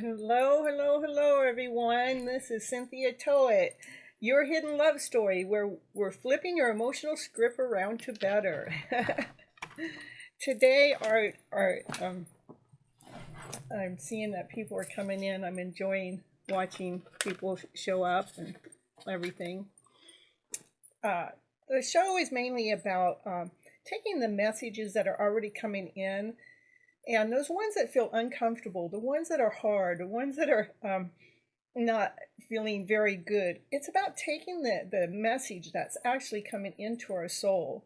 Hello, hello, hello, everyone. This is Cynthia Toet, your hidden love story, where we're flipping your emotional script around to better. Today, I'm seeing that people are coming in. I'm enjoying watching people show up and everything. The show is mainly about taking the messages that are already coming in, and those ones that feel uncomfortable, the ones that are hard, the ones that are not feeling very good. It's about taking the message that's actually coming into our soul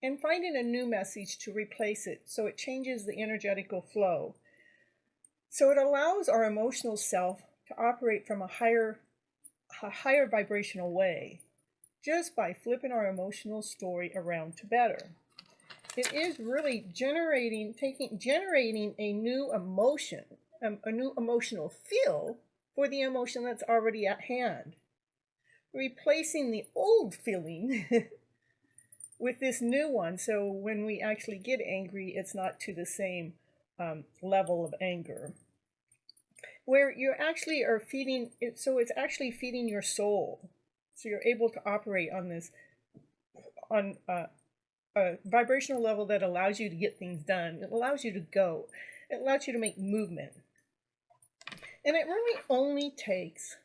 and finding a new message to replace it so it changes the energetical flow. So it allows our emotional self to operate from a higher vibrational way just by flipping our emotional story around to better. It is really generating a new emotion, a new emotional feel for the emotion that's already at hand. Replacing the old feeling with this new one, so when we actually get angry, it's not to the same level of anger. Where you actually are feeding it, so it's actually feeding your soul. So you're able to operate on this, on a vibrational level that allows you to get things done. It allows you to go. It allows you to make movement. And it really only takes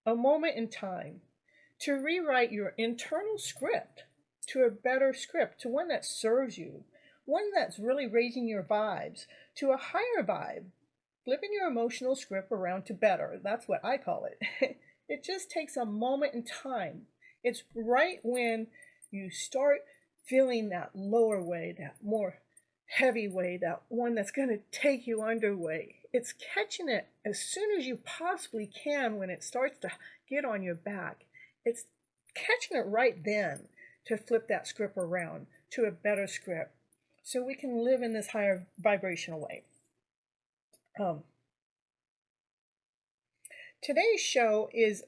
a moment in time to rewrite your internal script to a better script, to one that serves you, one that's really raising your vibes to a higher vibe, flipping your emotional script around to better. That's what I call it. It just takes a moment in time. It's right when you start feeling that lower way, that more heavy way, that one that's going to take you under way. It's catching it as soon as you possibly can when it starts to get on your back. It's catching it right then to flip that script around to a better script so we can live in this higher vibrational way. Today's show is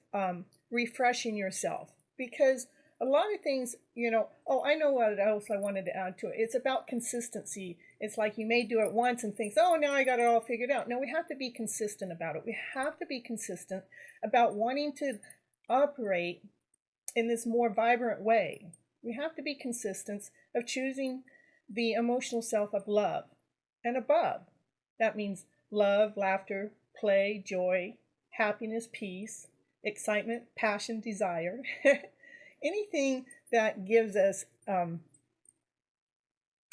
refreshing yourself, because a lot of things, I know what else I wanted to add to it. It's about consistency. It's like you may do it once and think, oh, now I got it all figured out. No, we have to be consistent about it. We have to be consistent about wanting to operate in this more vibrant way. We have to be consistent of choosing the emotional self of love and above. That means love, laughter, play, joy, happiness, peace, excitement, passion, desire. Anything that gives us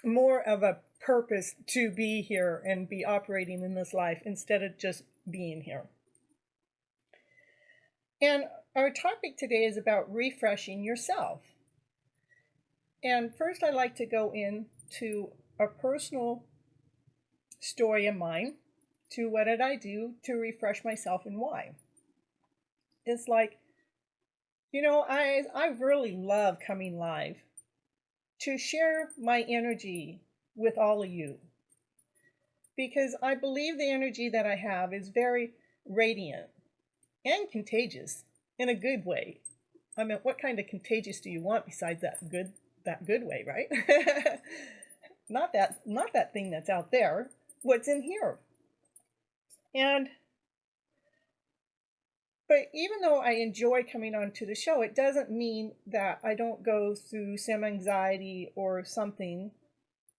more of a purpose to be here and be operating in this life instead of just being here. And our topic today is about refreshing yourself. And first I'd like to go into a personal story of mine to what did I do to refresh myself and why. It's like, I really love coming live to share my energy with all of you, because I believe the energy that I have is very radiant and contagious in a good way. I mean, what kind of contagious do you want besides that good way, right? Not that thing that's out there. What's in here? But even though I enjoy coming onto the show, it doesn't mean that I don't go through some anxiety or something.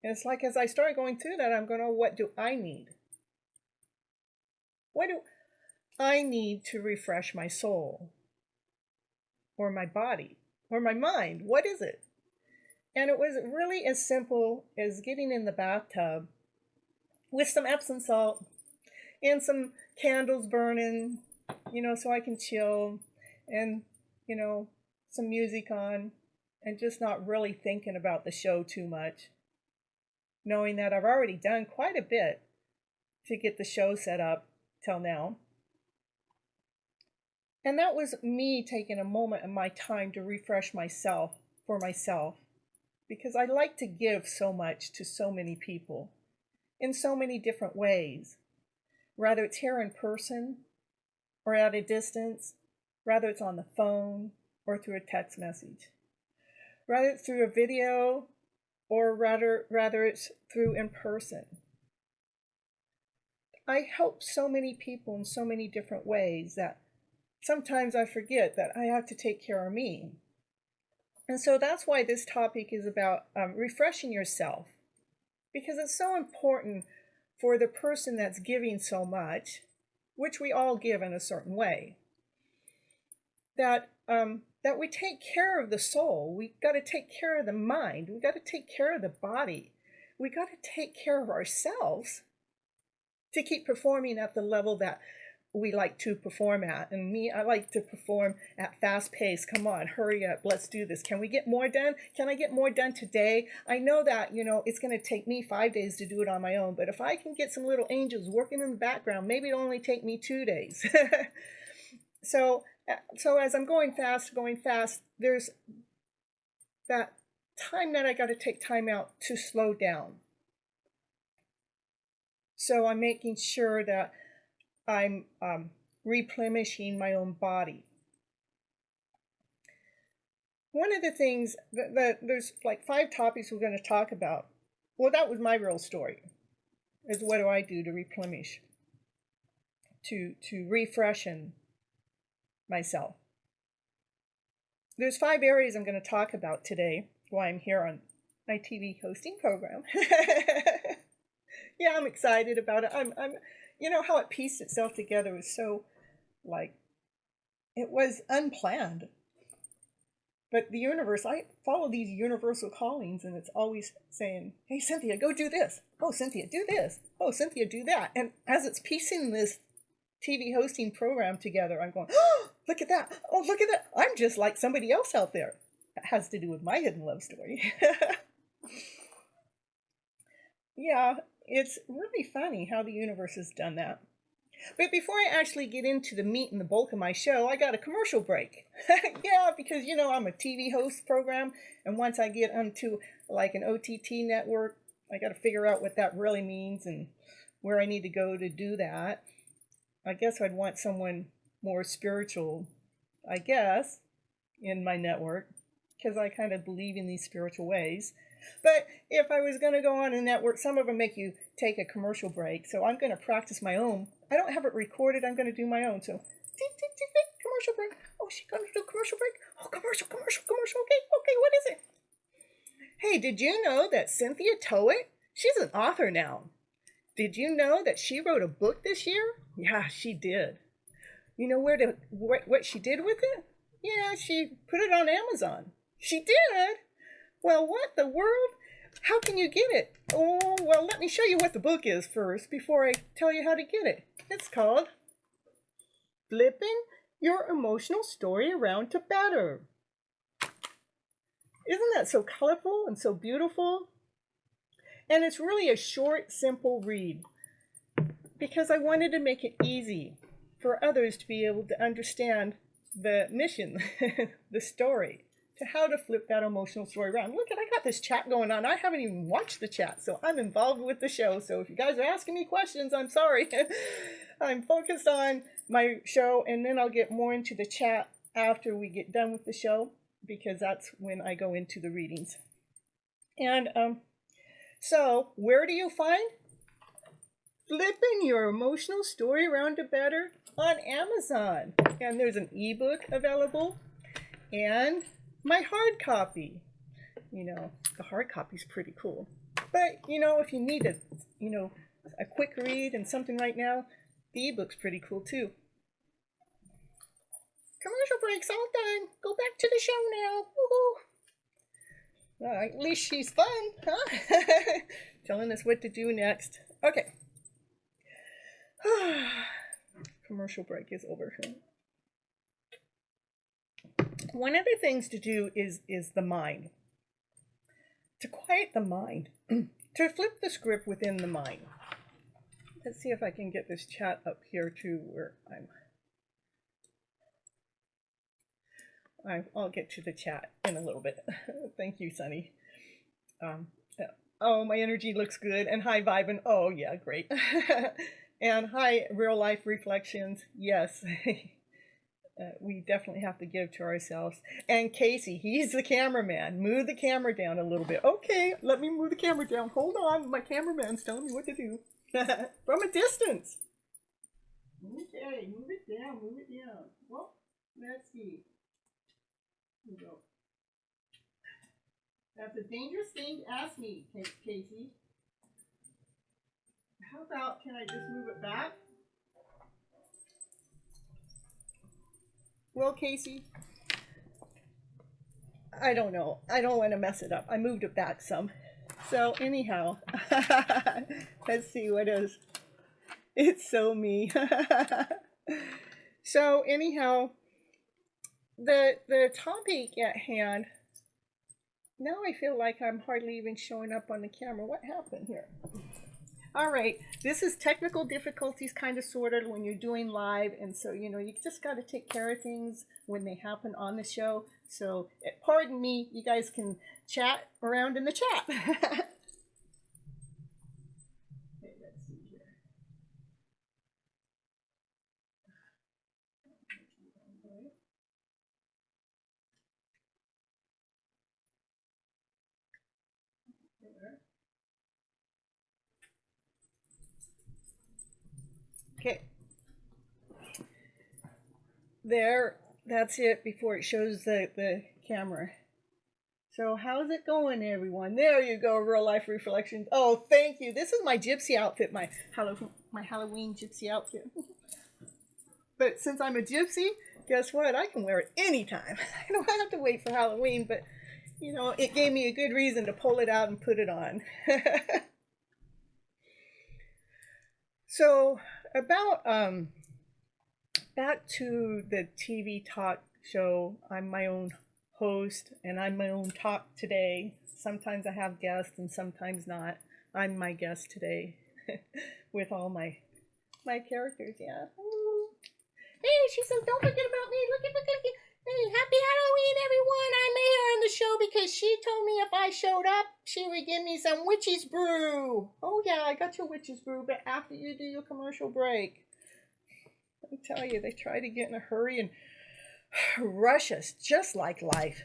And it's like, as I start going through that, I'm going, oh, what do I need? What do I need to refresh my soul? Or my body? Or my mind? What is it? And it was really as simple as getting in the bathtub with some Epsom salt and some candles burning, so I can chill, and, some music on, and just not really thinking about the show too much, knowing that I've already done quite a bit to get the show set up till now. And that was me taking a moment of my time to refresh myself for myself, because I like to give so much to so many people in so many different ways, whether it's here in person or at a distance, whether it's on the phone or through a text message, whether it's through a video or rather it's through in person. I help so many people in so many different ways that sometimes I forget that I have to take care of me. And so that's why this topic is about refreshing yourself, because it's so important for the person that's giving so much, which we all give in a certain way, that we take care of the soul. We got to take care of the mind. We got to take care of the body. We got to take care of ourselves to keep performing at the level that we like to perform at. And me, I like to perform at fast pace. Come on, hurry up, let's do this. Can we get more done? Can I get more done today? I know that, it's going to take me 5 days to do it on my own, but if I can get some little angels working in the background, maybe it'll only take me 2 days. So as I'm going fast, there's that time that I got to take time out to slow down. So I'm making sure that I'm replenishing my own body. One of the things that there's like 5 topics we're going to talk about. Well, that was my real story, is what do I do to replenish, to refreshen myself. There's 5 areas I'm going to talk about today while I'm here on my TV hosting program. Yeah, I'm excited about it. I'm how it pieced itself together was so, it was unplanned. But the universe, I follow these universal callings, and it's always saying, hey, Cynthia, go do this. Oh, Cynthia, do this. Oh, Cynthia, do that. And as it's piecing this TV hosting program together, I'm going, oh, look at that. Oh, look at that. I'm just like somebody else out there. That has to do with my hidden love story. Yeah, it's really funny how the universe has done that. But before I actually get into the meat and the bulk of my show, I got a commercial break. Yeah, because, I'm a TV host program, and once I get onto like an OTT network, I got to figure out what that really means and where I need to go to do that. I guess I'd want someone more spiritual, in my network, because I kind of believe in these spiritual ways. But if I was going to go on a network, some of them make you take a commercial break. So I'm going to practice my own. I don't have it recorded. I'm going to do my own. So, commercial break. Oh, she's going to do commercial break. Oh, commercial. Okay, what is it? Hey, did you know that Cynthia Toet, she's an author now? Did you know that she wrote a book this year? Yeah, she did. You know what she did with it? Yeah, she put it on Amazon. She did? Well, what the world? How can you get it? Oh, well, let me show you what the book is first before I tell you how to get it. It's called Flipping Your Emotional Story Around to Better. Isn't that so colorful and so beautiful? And it's really a short, simple read because I wanted to make it easy for others to be able to understand the mission, the story, to how to flip that emotional story around. Look, I got this chat going on. I haven't even watched the chat, so I'm involved with the show. So if you guys are asking me questions, I'm sorry. I'm focused on my show, and then I'll get more into the chat after we get done with the show, because that's when I go into the readings. And so where do you find Flipping Your Emotional Story Around to Better? On Amazon. And there's an ebook available and my hard copy. The hard copy is pretty cool. But, if you need a quick read and something right now, the ebook's pretty cool too. Commercial break's all done. Go back to the show now. Woohoo! At least she's fun, huh? Telling us what to do next. Okay. Commercial break is over. One of the things to do is the mind. To quiet the mind. To flip the script within the mind. Let's see if I can get this chat up here too, where I'll get to the chat in a little bit. Thank you, Sunny. Oh, my energy looks good. And hi, Vibin. Oh, yeah, great. And hi, Real Life Reflections. Yes, we definitely have to give to ourselves. And Casey, he's the cameraman. Move the camera down a little bit. Okay, let me move the camera down. Hold on, my cameraman's telling me what to do. from a distance. Okay, move it down, move it down. Well, let's see. Here we go. That's a dangerous thing to ask me, Casey. How about, can I just move it back? Well, Casey, I don't know. I don't want to mess it up. I moved it back some. So anyhow, let's see what is. It's so me. So anyhow, the topic at hand. Now I feel like I'm hardly even showing up on the camera. What happened here? All right, this is technical difficulties, kind of sorted when you're doing live, and so you just got to take care of things when they happen on the show. So pardon me, you guys can chat around in the chat. Okay, let's see here. Okay. There, that's it before it shows the camera. So how's it going, everyone? There you go, real life reflections. Oh, thank you. This is my gypsy outfit, my Halloween gypsy outfit. But since I'm a gypsy, guess what? I can wear it anytime. I don't have to wait for Halloween, but it gave me a good reason to pull it out and put it on. So about back to the TV talk show. I'm my own host and I'm my own talk today. Sometimes I have guests and sometimes not. I'm my guest today with all my characters. Yeah. Hey, she says, don't forget about me. Look. Hey, happy Halloween, everyone. I made her on the show because she told me if I showed up, she would give me some witch's brew. Oh, yeah, I got your witch's brew, but after you do your commercial break. I tell you, they try to get in a hurry and rush us, just like life.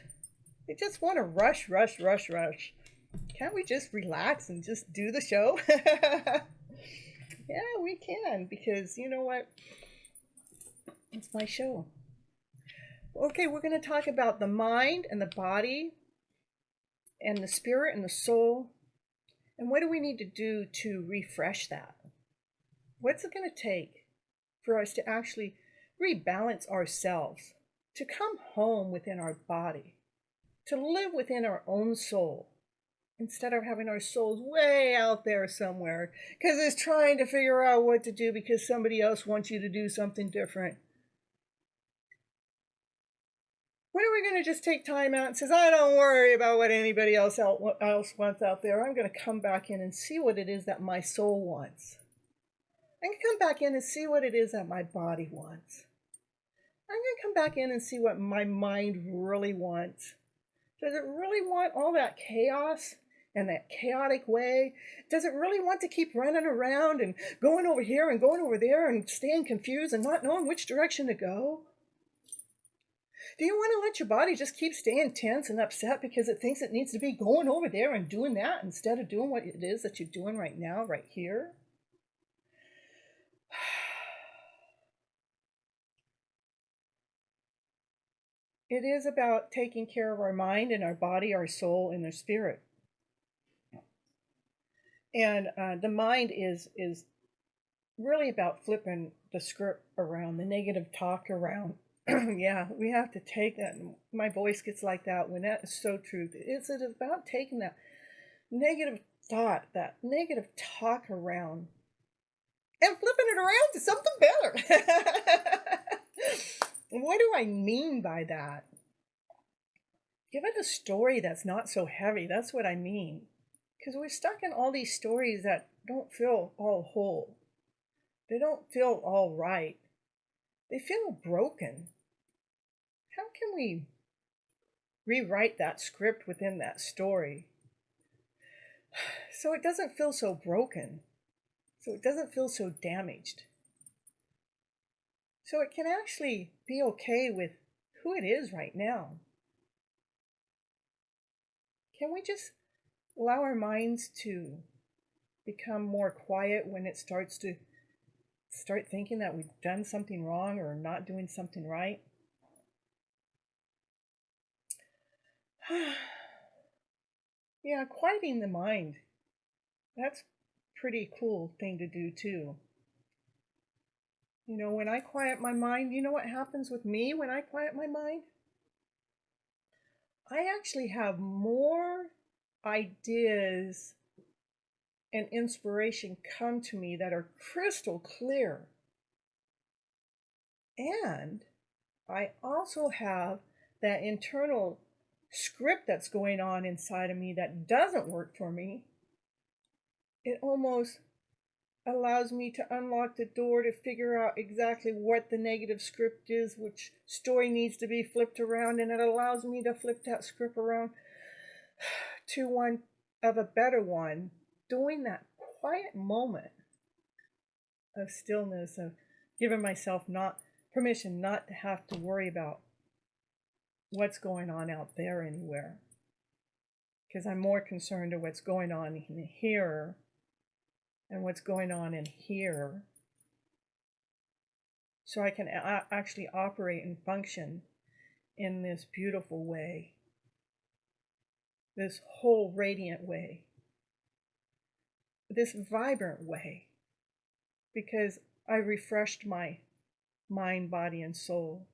They just want to rush. Can't we just relax and just do the show? Yeah, we can, because you know what? It's my show. Okay, we're going to talk about the mind and the body and the spirit and the soul. And what do we need to do to refresh that? What's it going to take for us to actually rebalance ourselves, to come home within our body, to live within our own soul, instead of having our souls way out there somewhere because it's trying to figure out what to do because somebody else wants you to do something different. When are we going to just take time out and says, I don't worry about what anybody else wants out there. I'm going to come back in and see what it is that my soul wants. I'm going to come back in and see what it is that my body wants. I'm going to come back in and see what my mind really wants. Does it really want all that chaos and that chaotic way? Does it really want to keep running around and going over here and going over there and staying confused and not knowing which direction to go? Do you want to let your body just keep staying tense and upset because it thinks it needs to be going over there and doing that instead of doing what it is that you're doing right now, right here? It is about taking care of our mind and our body, our soul, and our spirit. And the mind is really about flipping the script around, the negative talk around. Yeah, we have to take that. My voice gets like that when that is so true. It's about taking that negative thought, that negative talk around, and flipping it around to something better. What do I mean by that? Give it a story that's not so heavy. That's what I mean. Because we're stuck in all these stories that don't feel all whole. They don't feel all right. They feel broken. How can we rewrite that script within that story so it doesn't feel so broken, so it doesn't feel so damaged, so it can actually be okay with who it is right now? Can we just allow our minds to become more quiet when it starts to start thinking that we've done something wrong or not doing something right. Yeah, quieting the mind. That's a pretty cool thing to do too. You know, when I quiet my mind, you know what happens with me when I quiet my mind? I actually have more ideas and inspiration come to me that are crystal clear. And I also have that internal script that's going on inside of me that doesn't work for me. It almost allows me to unlock the door to figure out exactly what the negative script is, which story needs to be flipped around, and it allows me to flip that script around to one of a better one, doing that quiet moment of stillness, of giving myself not permission not to have to worry about what's going on out there anywhere, because I'm more concerned with what's going on in here and what's going on in here, so I can actually operate and function in this beautiful way, this whole radiant way, this vibrant way, because I refreshed my mind, body, and soul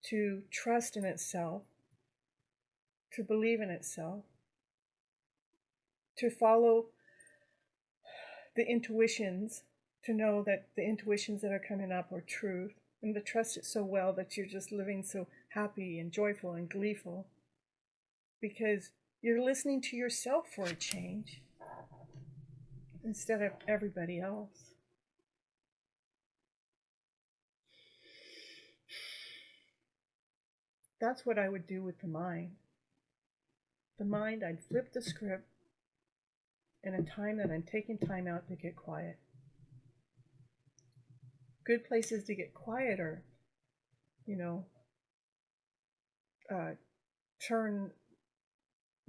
to trust in itself, to believe in itself, to follow the intuitions, to know that the intuitions that are coming up are truth, and to trust it so well that you're just living so happy and joyful and gleeful because you're listening to yourself for a change instead of everybody else. That's what I would do with the mind. The mind, I'd flip the script in a time that I'm taking time out to get quiet. Good places to get quiet are,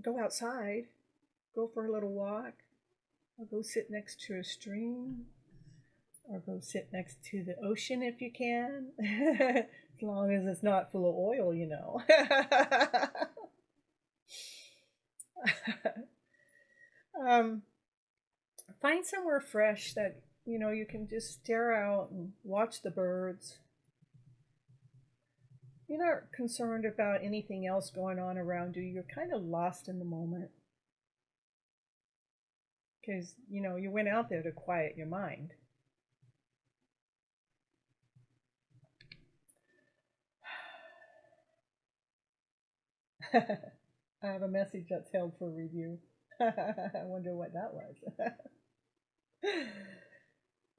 go outside, go for a little walk, or go sit next to a stream, or go sit next to the ocean if you can, as long as it's not full of oil, Find somewhere fresh that, you can just stare out and watch the birds. You're not concerned about anything else going on around you. You're kind of lost in the moment. Because, you went out there to quiet your mind. I have a message that's held for review. I wonder what that was.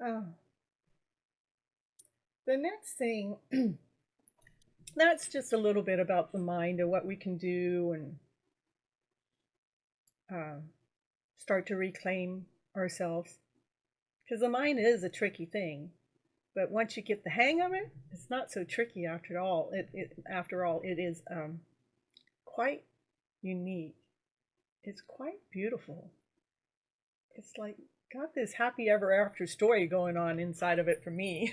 Oh. The next thing, that's just a little bit about the mind and what we can do and start to reclaim ourselves. Because the mind is a tricky thing. But once you get the hang of it, it's not so tricky after all. After all, it is quite unique. It's quite beautiful. It's like got this happy ever after story going on inside of it for me.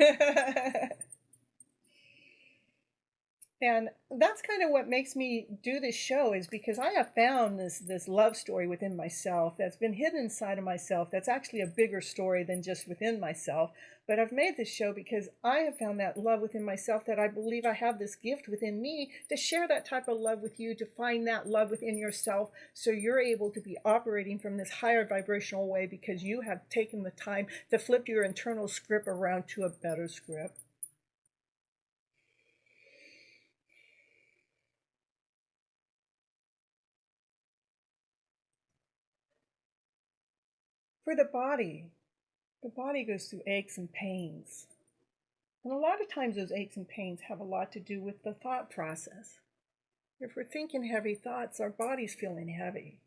And that's kind of what makes me do this show, is because I have found this love story within myself that's been hidden inside of myself, that's actually a bigger story than just within myself. But I've made this show because I have found that love within myself, that I believe I have this gift within me to share that type of love with you, to find that love within yourself, so you're able to be operating from this higher vibrational way because you have taken the time to flip your internal script around to a better script. For the body goes through aches and pains. And a lot of times those aches and pains have a lot to do with the thought process. If we're thinking heavy thoughts, our body's feeling heavy.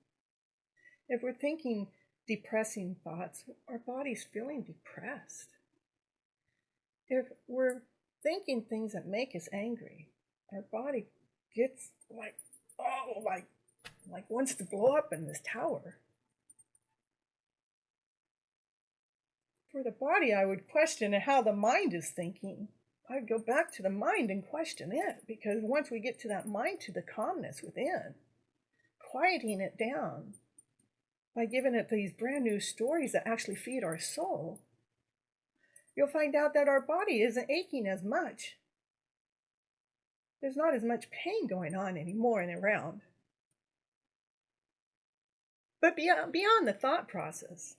If we're thinking depressing thoughts, our body's feeling depressed. If we're thinking things that make us angry, our body gets like wants to blow up in this tower. For the body, I would question how the mind is thinking. I'd go back to the mind and question it, because once we get to that mind, to the calmness within, quieting it down by giving it these brand new stories that actually feed our soul, you'll find out that our body isn't aching as much. There's not as much pain going on anymore and around. But beyond the thought process,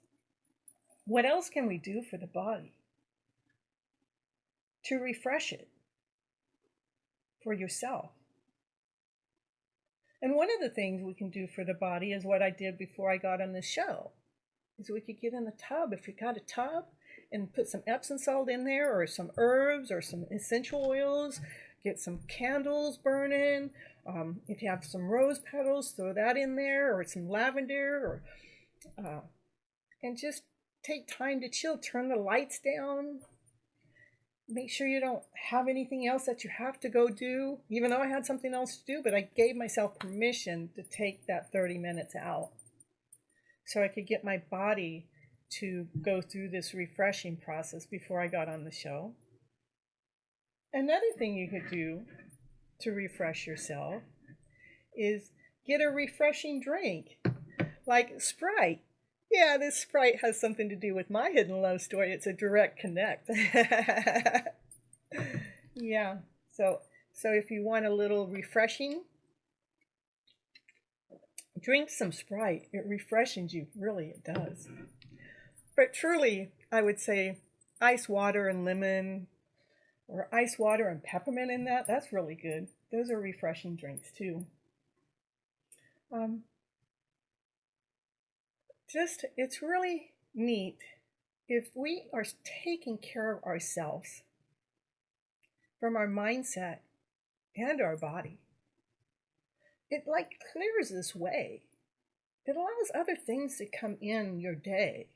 what else can we do for the body to refresh it for yourself? And one of the things we can do for the body is what I did before I got on this show, is we could get in the tub, if you got a tub, and put some Epsom salt in there, or some herbs, or some essential oils, get some candles burning. If you have some rose petals, throw that in there, or some lavender, or and just take time to chill. Turn the lights down. Make sure you don't have anything else that you have to go do, even though I had something else to do, but I gave myself permission to take that 30 minutes out so I could get my body to go through this refreshing process before I got on the show. Another thing you could do to refresh yourself is get a refreshing drink, like Sprite. Yeah, this Sprite has something to do with my hidden love story. It's a direct connect. Yeah, so if you want a little refreshing, drink some Sprite. It refreshes you, really, it does. But truly, I would say ice water and lemon, or ice water and peppermint in that. That's really good. Those are refreshing drinks too. It's really neat if we are taking care of ourselves from our mindset and our body. It like clears this way. It allows other things to come in your day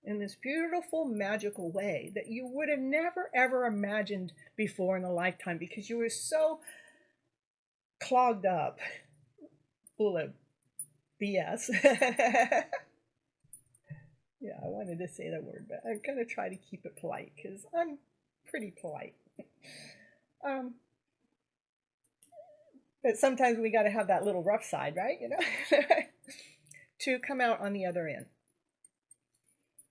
in this beautiful, magical way that you would have never, ever imagined before in a lifetime, because you were so clogged up, full of BS. Yeah, I wanted to say that word, but I'm going to try to keep it polite because I'm pretty polite. But sometimes we got to have that little rough side, right? You know, to come out on the other end.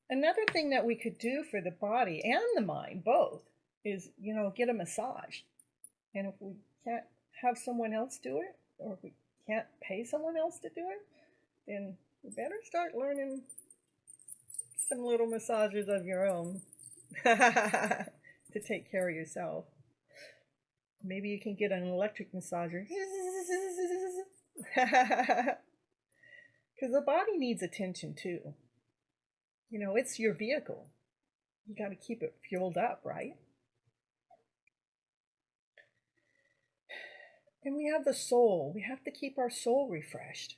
Another thing that we could do for the body and the mind, both, is, get a massage. And if we can't have someone else do it, or if we can't pay someone else to do it, then you better start learning some little massages of your own to take care of yourself. Maybe you can get an electric massager. Because the body needs attention too. It's your vehicle. You got to keep it fueled up, right? And we have the soul. We have to keep our soul refreshed.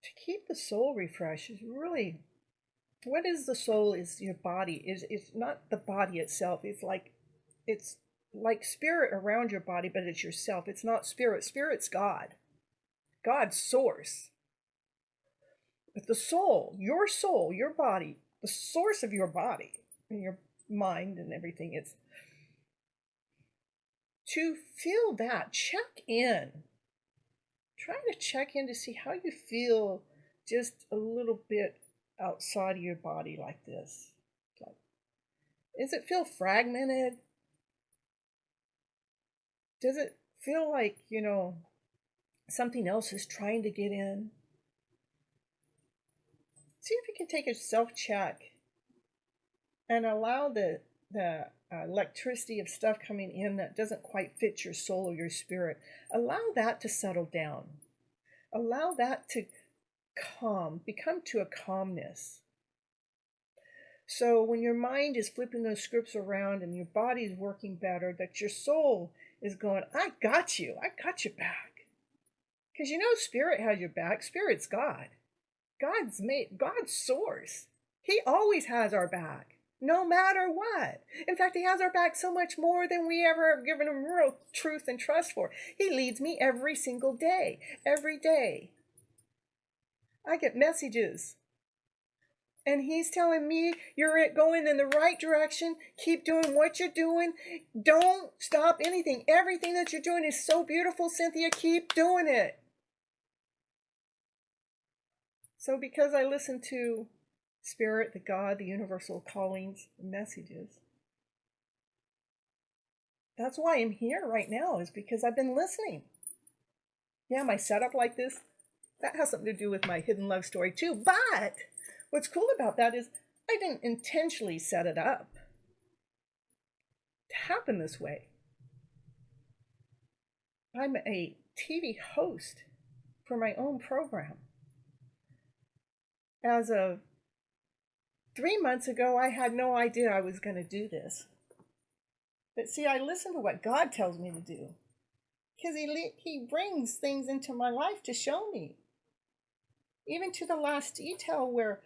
To keep the soul refreshed is really, what is the soul? Is your body. It's not the body itself. It's like spirit around your body, but it's yourself. It's not spirit. Spirit's God. God's source. But the soul, your body, the source of your body and your mind and everything, it's to feel that. Check in. Try to check in to see how you feel just a little bit outside of your body like this. Does it feel fragmented? Does it feel like, something else is trying to get in? See if you can take a self-check and allow the electricity of stuff coming in that doesn't quite fit your soul or your spirit. Allow that to settle down. Allow that to become to a calmness. So when your mind is flipping those scripts around and your body is working better, that your soul is going, I got you. I got your back. Because spirit has your back. Spirit's God. God's source. He always has our back, no matter what. In fact, he has our back so much more than we ever have given him real truth and trust for. He leads me every single day, every day. I get messages. And he's telling me, you're going in the right direction. Keep doing what you're doing. Don't stop anything. Everything that you're doing is so beautiful, Cynthia. Keep doing it. So because I listen to Spirit, the God, the universal callings, messages, that's why I'm here right now, is because I've been listening. Yeah, my setup like this, that has something to do with my hidden love story too. But what's cool about that is I didn't intentionally set it up to happen this way. I'm a TV host for my own program. As of 3 months ago, I had no idea I was going to do this. But see, I listen to what God tells me to do, because he brings things into my life to show me. Even to the last detail, where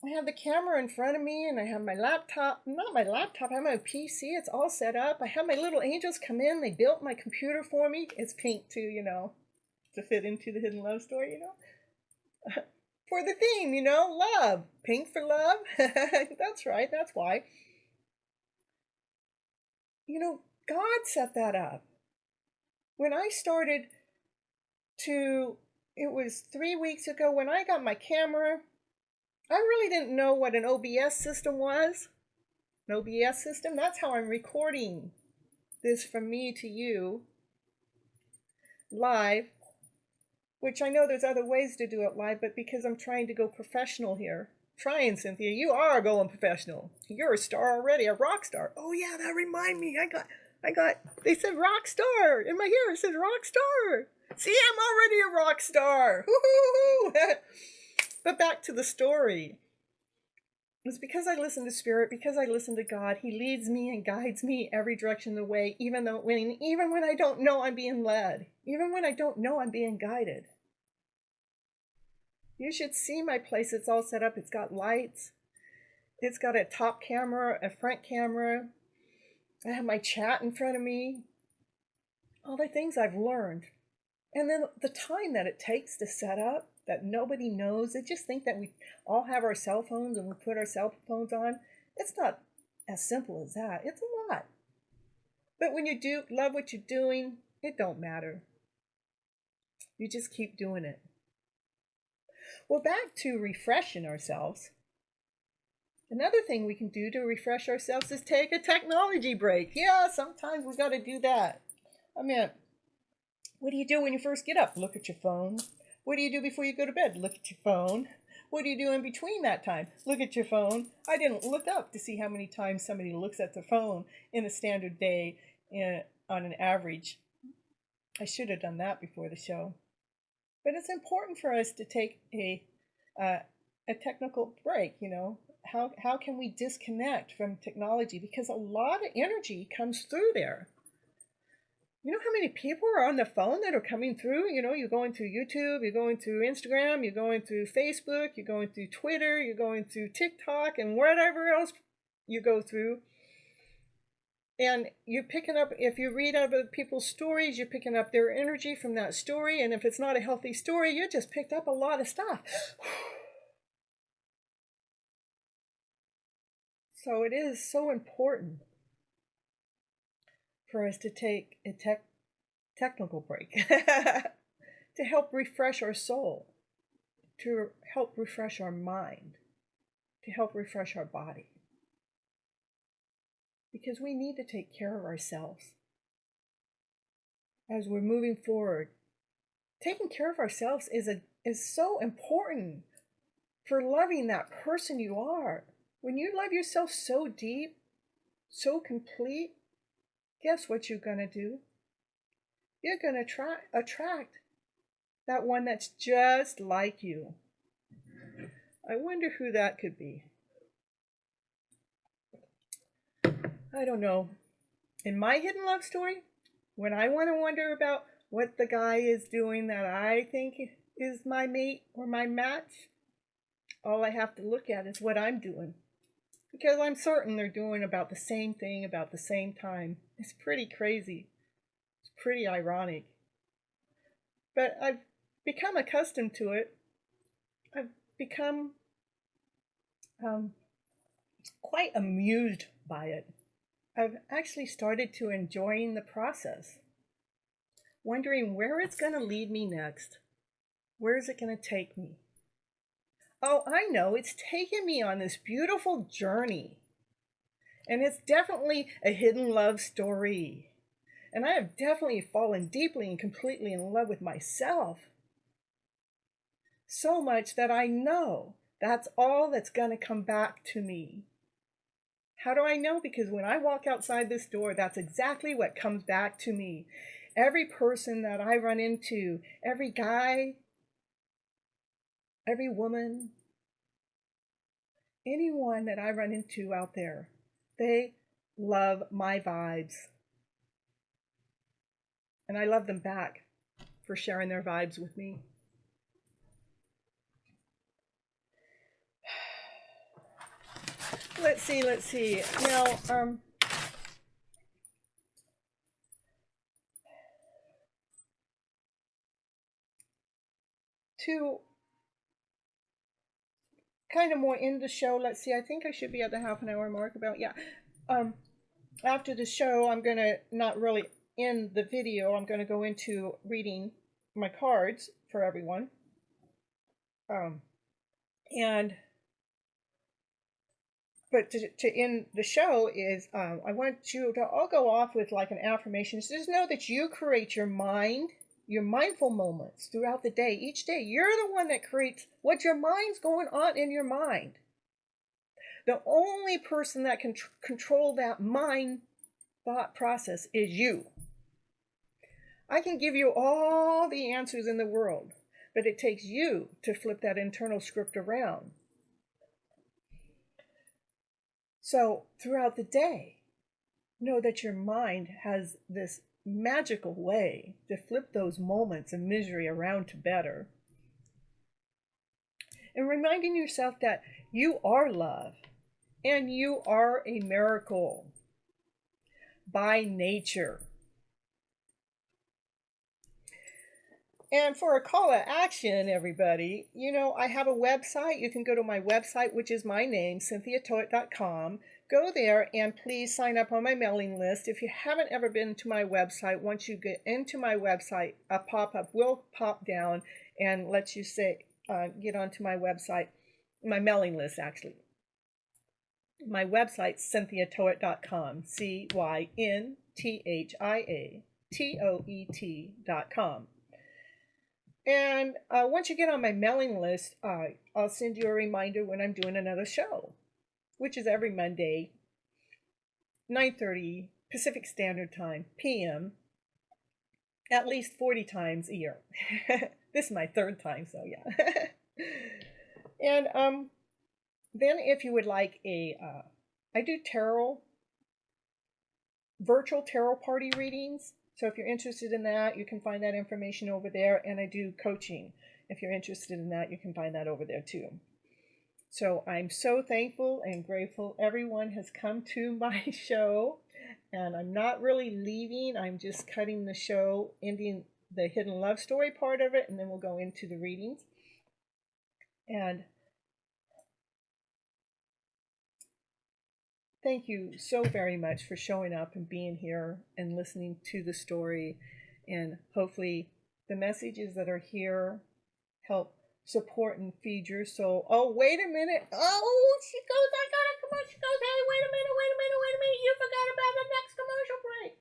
I have the camera in front of me and I have my laptop, not my laptop, I have my PC, it's all set up. I have my little angels come in, they built my computer for me. It's pink too, to fit into the hidden love story, for the theme, love. Pink for love. That's right, that's why. God set that up. When I started it was 3 weeks ago when I got my camera, I really didn't know what an OBS system was. An OBS system, that's how I'm recording this from me to you live, which I know there's other ways to do it live, but because I'm trying to go professional here. Trying, Cynthia, you are going professional. You're a star already, a rock star. Oh yeah, that remind me, they said rock star in my ear. It says rock star. See, I'm already a rock star. But back to the story. It's because I listen to Spirit, because I listen to God. He leads me and guides me every direction of the way, even when I don't know I'm being led, even when I don't know I'm being guided. You should see my place. It's all set up. It's got lights. It's got a top camera, a front camera. I have my chat in front of me. All the things I've learned. And then the time that it takes to set up, that nobody knows. They just think that we all have our cell phones and we put our cell phones on. It's not as simple as that. It's a lot. But when you do love what you're doing, it don't matter. You just keep doing it. Well, back to refreshing ourselves. Another thing we can do to refresh ourselves is take a technology break. Yeah, sometimes we got to do that. I mean, what do you do when you first get up? Look at your phone. What do you do before you go to bed? Look at your phone. What do you do in between that time? Look at your phone. I didn't look up to see how many times somebody looks at their phone in a standard day on an average. I should have done that before the show. But it's important for us to take a technical break, How can we disconnect from technology? Because a lot of energy comes through there. You know how many people are on the phone that are coming through? You're going through YouTube, you're going through Instagram, you're going through Facebook, you're going through Twitter, you're going through TikTok, and whatever else you go through. And you're picking up, if you read other people's stories, you're picking up their energy from that story. And if it's not a healthy story, you just picked up a lot of stuff. So it is so important for us to take a technical break to help refresh our soul, to help refresh our mind, to help refresh our body. Because we need to take care of ourselves as we're moving forward. Taking care of ourselves is so important for loving that person you are. When you love yourself so deep, so complete, guess what you're going to do? You're going to attract that one that's just like you. I wonder who that could be. I don't know. In my hidden love story, when I want to wonder about what the guy is doing that I think is my mate or my match, all I have to look at is what I'm doing. Because I'm certain they're doing about the same thing about the same time. It's pretty crazy. It's pretty ironic. But I've become accustomed to it. I've become quite amused by it. I've actually started to enjoying the process, wondering where it's going to lead me next. Where is it going to take me? Oh, I know, it's taken me on this beautiful journey. And it's definitely a hidden love story. And I have definitely fallen deeply and completely in love with myself. So much that I know that's all that's going to come back to me. How do I know? Because when I walk outside this door, that's exactly what comes back to me. Every person that I run into, every guy, every woman, anyone that I run into out there, they love my vibes. And I love them back for sharing their vibes with me. Let's see. Now, to kind of more in the show, let's see, I think I should be at the half an hour mark about, yeah. After the show, I'm going to not really end the video. I'm going to go into reading my cards for everyone. But to end the show is I want you to all go off with like an affirmation. Just know that you create your mind, your mindful moments throughout the day. Each day, you're the one that creates what your mind's going on in your mind. The only person that can control that mind thought process is you. I can give you all the answers in the world, but it takes you to flip that internal script around. So throughout the day, know that your mind has this magical way to flip those moments of misery around to better. And reminding yourself that you are love and you are a miracle by nature. And for a call to action, everybody, I have a website. You can go to my website, which is my name, CynthiaToet.com. Go there and please sign up on my mailing list. If you haven't ever been to my website, once you get into my website, a pop-up will pop down and let you get onto my website, my mailing list, actually. My website, CynthiaToet.com, CynthiaToet.com. And once you get on my mailing list, I'll send you a reminder when I'm doing another show, which is every Monday, 9:30 Pacific Standard Time, p.m., at least 40 times a year. This is my third time, so yeah. And then if you would like I do virtual tarot party readings. So if you're interested in that, you can find that information over there. And I do coaching. If you're interested in that, you can find that over there too. So I'm so thankful and grateful everyone has come to my show. And I'm not really leaving. I'm just cutting the show, ending the hidden love story part of it, and then we'll go into the readings. And thank you so very much for showing up and being here and listening to the story. And hopefully the messages that are here help support and feed your soul. Oh, wait a minute. Oh, she goes, I got a commercial. She goes, hey, wait a minute. You forgot about the next commercial break.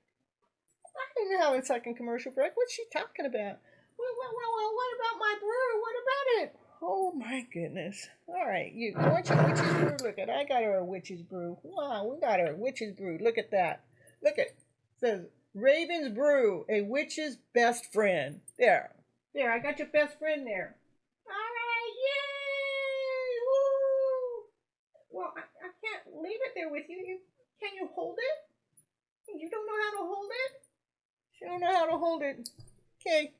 I didn't have a second commercial break. What's she talking about? Well, what about my brew? What about it? Oh my goodness. All right, you want your witch's brew? Look at, I got her a witch's brew. Wow, we got her a witch's brew. Look at that. Look at, it says Raven's Brew, a witch's best friend. There, I got your best friend there. All right, yay! Woo! Well, I can't leave it there with you. Can you hold it? You don't know how to hold it? You don't know how to hold it. Okay.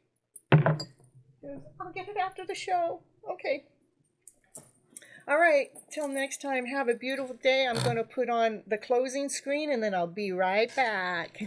I'll get it after the show. Okay. All right. Till next time, have a beautiful day. I'm going to put on the closing screen and then I'll be right back.